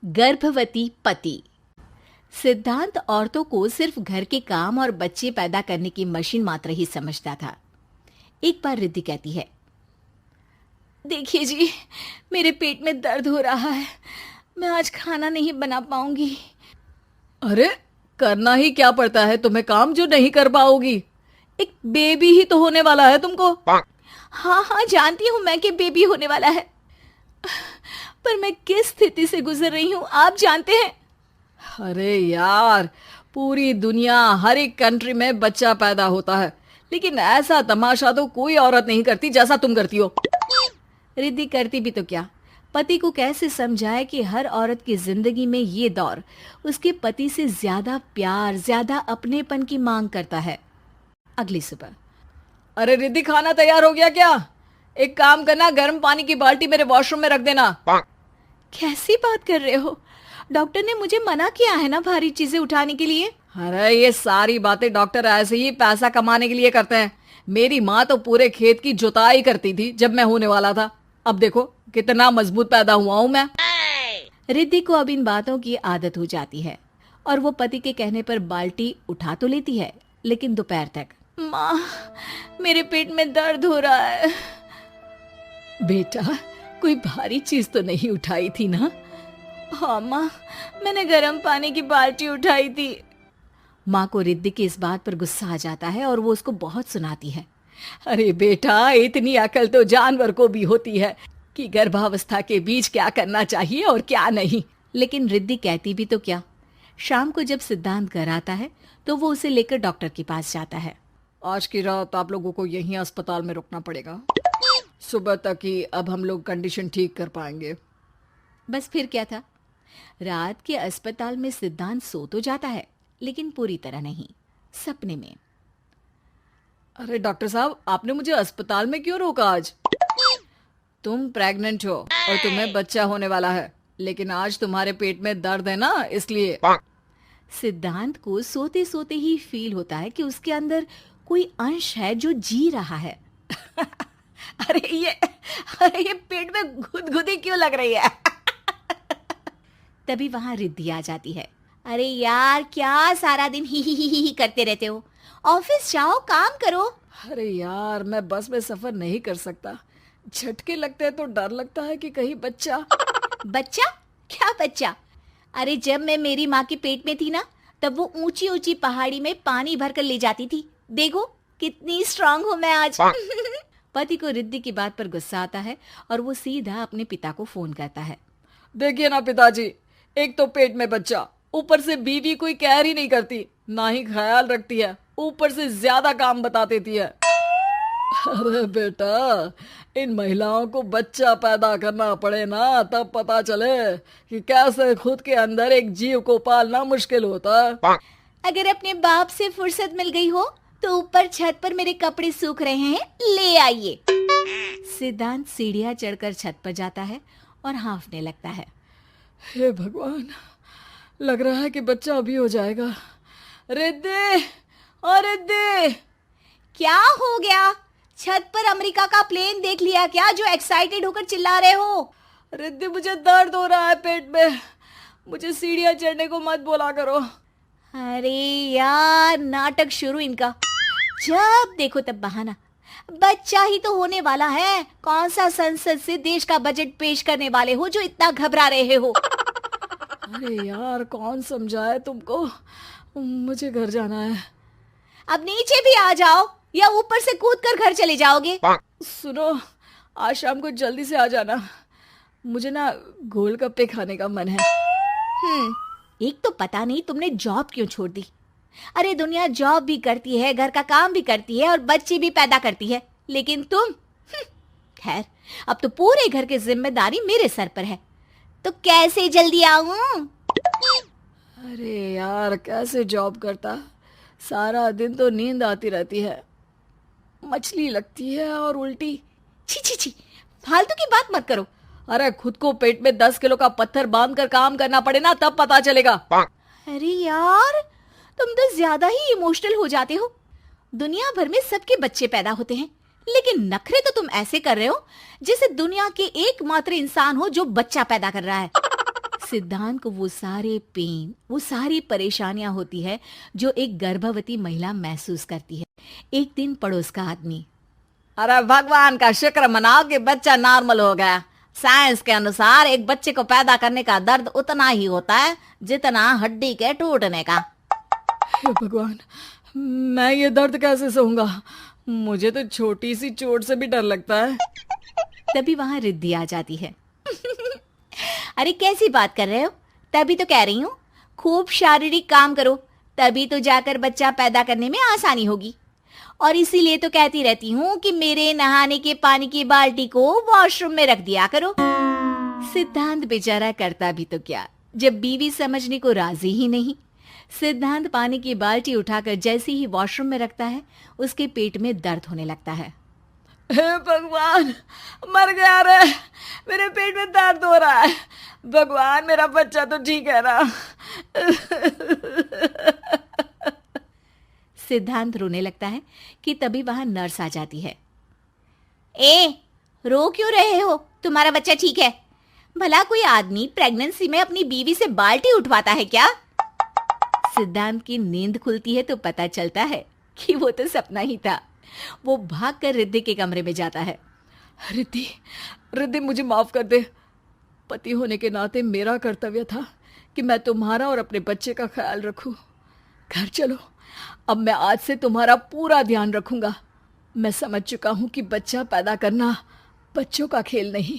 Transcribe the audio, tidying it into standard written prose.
गर्भवती पति। सिद्धांत औरतों को सिर्फ घर के काम और बच्चे पैदा करने की मशीन मात्र ही समझता था। एक बार रिद्धि कहती है, देखिए जी, मेरे पेट में दर्द हो रहा है, मैं आज खाना नहीं बना पाऊंगी। अरे करना ही क्या पड़ता है तुम्हें काम जो नहीं कर पाओगी? एक बेबी ही तो होने वाला है तुमको। हाँ हाँ, जानती हूँ मैं कि बेबी होने वाला है, पर मैं किस स्थिति से गुजर रही हूँ आप जानते हैं। अरे यार, पूरी दुनिया हर एक कंट्री में बच्चा पैदा होता है, लेकिन ऐसा तमाशा तो कोई औरत नहीं करती जैसा तुम करती हो। रिद्धि करती भी तो क्या, पति को कैसे समझाए कि हर औरत की जिंदगी में ये दौर उसके पति से ज्यादा प्यार, ज्यादा अपनेपन की मांग करता है। अगली सुबह, अरे रिद्धि, खाना तैयार हो गया क्या? एक काम करना, गर्म पानी की बाल्टी मेरे वॉशरूम में रख देना। कैसी बात कर रहे हो? डॉक्टर ने मुझे मना किया है ना भारी चीजें उठाने के लिए। अरे ये सारी बातें डॉक्टर ऐसे ही पैसा कमाने के लिए करते हैं। मेरी माँ तो पूरे खेत की जुताई करती थी जब मैं होने वाला था। अब देखो कितना मजबूत पैदा हुआ हूँ मैं। रिद्धि को अब इन बातों की आदत हो जाती है और वो पति के कहने पर बाल्टी उठा तो लेती है, लेकिन दोपहर तक। माँ, मेरे पेट में दर्द हो रहा है। बेटा, कोई भारी चीज तो नहीं उठाई थी ना? हाँ माँ, मैंने गर्म पानी की बाल्टी उठाई थी। माँ को रिद्धि की इस बात पर गुस्सा आ जाता है और वो उसको बहुत सुनाती है। अरे बेटा, इतनी अकल तो जानवर को भी होती है कि गर्भावस्था के बीच क्या करना चाहिए और क्या नहीं। लेकिन रिद्धि कहती भी तो क्या। शाम को जब सिद्धांत घर आता है तो वो उसे लेकर डॉक्टर के पास जाता है। आज की रात आप लोगों को यहीं अस्पताल में रुकना पड़ेगा। सुबह तक ही अब हम लोग कंडीशन ठीक कर पाएंगे। बस फिर क्या था, रात के अस्पताल में सिद्धांत सो तो जाता है, लेकिन पूरी तरह नहीं, सपने में। अरे डॉक्टर साहब, आपने मुझे अस्पताल में क्यों रोका आज? तुम प्रेग्नेंट हो और तुम्हें बच्चा होने वाला है, लेकिन आज तुम्हारे पेट में दर्द है ना, इसलिए। सिद्धांत को सोते सोते ही फील होता है कि उसके अंदर कोई अंश है जो जी रहा है। अरे ये पेट में गुदगुदी क्यों लग रही है? तभी वहां रिद्धि आ जाती है। अरे यार, क्या सारा दिन ही करते रहते हो? ऑफिस जाओ, काम करो। अरे यार, मैं बस में सफर नहीं कर सकता। झटके लगते हैं तो डर लगता है कि कहीं बच्चा। बच्चा? क्या बच्चा? अरे जब मैं मेरी माँ के पेट में थी ना, तब वो ऊंची ऊंची पहाड़ी में पानी भर कर ले जाती थी। देखो कितनी स्ट्रांग हूँ मैं आज। पति को रिद्धि की बात पर गुस्सा आता है और वो सीधा अपने पिता को फोन करता है। देखिए ना पिताजी, एक तो पेट में बच्चा, ऊपर से बीवी कोई केयर ही नहीं करती, ना ही ख्याल रखती है, ऊपर से ज्यादा काम बता देती है। अरे बेटा, इन महिलाओं को बच्चा पैदा करना पड़े ना, तब पता चले कि कैसे खुद के अंदर एक जीव को पालना मुश्किल होता है। अगर अपने बाप से फुर्सत मिल गई हो तो ऊपर छत पर मेरे कपड़े सूख रहे हैं, ले आइए। सिद्धांत सीढ़ियां चढ़कर छत पर जाता है और हांफने लगता है। हे भगवान, लग रहा है कि बच्चा अभी हो जाएगा। रिद्धि, ओ रिद्धि! क्या हो गया? छत पर अमेरिका का प्लेन देख लिया क्या जो एक्साइटेड होकर चिल्ला रहे हो? रिद्धि, मुझे दर्द हो रहा है पेट में, मुझे सीढ़ियां चढ़ने को मत बोला करो। अरे यार, नाटक शुरू इनका। जब देखो तब बहाना। बच्चा ही तो होने वाला है, कौन सा संसद से देश का बजट पेश करने वाले हो जो इतना घबरा रहे हो? अरे यार, कौन समझाए तुमको, मुझे घर जाना है। अब नीचे भी आ जाओ या ऊपर से कूद कर घर चले जाओगे? सुनो, आज शाम को जल्दी से आ जाना, मुझे ना गोलगप्पे खाने का मन है। एक तो पता नहीं तुमने जॉब क्यों छोड़ दी। अरे दुनिया जॉब भी करती है, घर का काम भी करती है और बच्चे भी पैदा करती है, लेकिन तुम खैर, अब तो पूरे घर की जिम्मेदारी मेरे सर पर है, तो कैसे जल्दी आऊं? अरे यार, कैसे जॉब करता, सारा दिन तो नींद आती रहती है, मछली लगती है और उल्टी। छी छी छी, फालतू की बात मत करो। अरे खुद को पेट में 10 किलो का पत्थर बांध कर काम करना पड़े ना, तब पता चलेगा। अरे यार, तुम तो ज्यादा ही इमोशनल हो जाते हो। दुनिया भर में सबके बच्चे पैदा होते हैं, लेकिन नखरे तो तुम ऐसे कर रहे हो जैसे दुनिया के एकमात्र इंसान हो जो बच्चा पैदा कर रहा है। सिद्धांत को वो सारे पेन, वो सारी परेशानियां होती है जो एक गर्भवती महिला महसूस करती है। एक दिन पड़ोस का आदमी, अरे भगवान का शुक्र मनाओ कि बच्चा नॉर्मल हो गया। साइंस के अनुसार एक बच्चे को पैदा करने का दर्द उतना ही होता है जितना हड्डी के टूटने का। हे भगवान, मैं ये दर्द कैसे सहूंगा? मुझे तो छोटी सी चोट से भी डर लगता है। तभी वहां रिद्धि आ जाती है। अरे कैसी बात कर रहे हो? तभी तो कह रही हूँ, खूब शारीरिक काम करो, तभी तो जाकर बच्चा पैदा करने में आसानी होगी। और इसीलिए तो कहती रहती हूँ कि मेरे नहाने के पानी की बाल्टी को वॉशरूम में रख दिया करो। सिद्धांत बेचारा करता भी तो क्या, जब बीवी समझने को राजी ही नहीं। सिद्धांत पानी की बाल्टी उठाकर जैसे ही वॉशरूम में रखता है, उसके पेट में दर्द होने लगता है। हे भगवान, मर गया रे, मेरे पेट में दर्द हो रहा है। भगवान, मेरा बच्चा तो ठीक है ना? सिद्धांत रोने लगता है कि तभी वहां नर्स आ जाती है। ए, रो क्यों रहे हो? तुम्हारा बच्चा ठीक है। भला कोई आदमी प्रेगनेंसी में अपनी बीवी से बाल्टी उठवाता है क्या? सिद्धांत की नींद खुलती है तो पता चलता है कि वो तो सपना ही था। वो भागकर रिद्धि के कमरे में जाता है। रिद्धि, रिद्धि, मुझे माफ कर दे। पति होने के नाते मेरा कर्तव्य था कि मैं तुम्हारा और अपने बच्चे का ख्याल रखूं। घर चलो, अब मैं आज से तुम्हारा पूरा ध्यान रखूंगा। मैं समझ चुका हूं कि बच्चा पैदा करना बच्चों का खेल नहीं,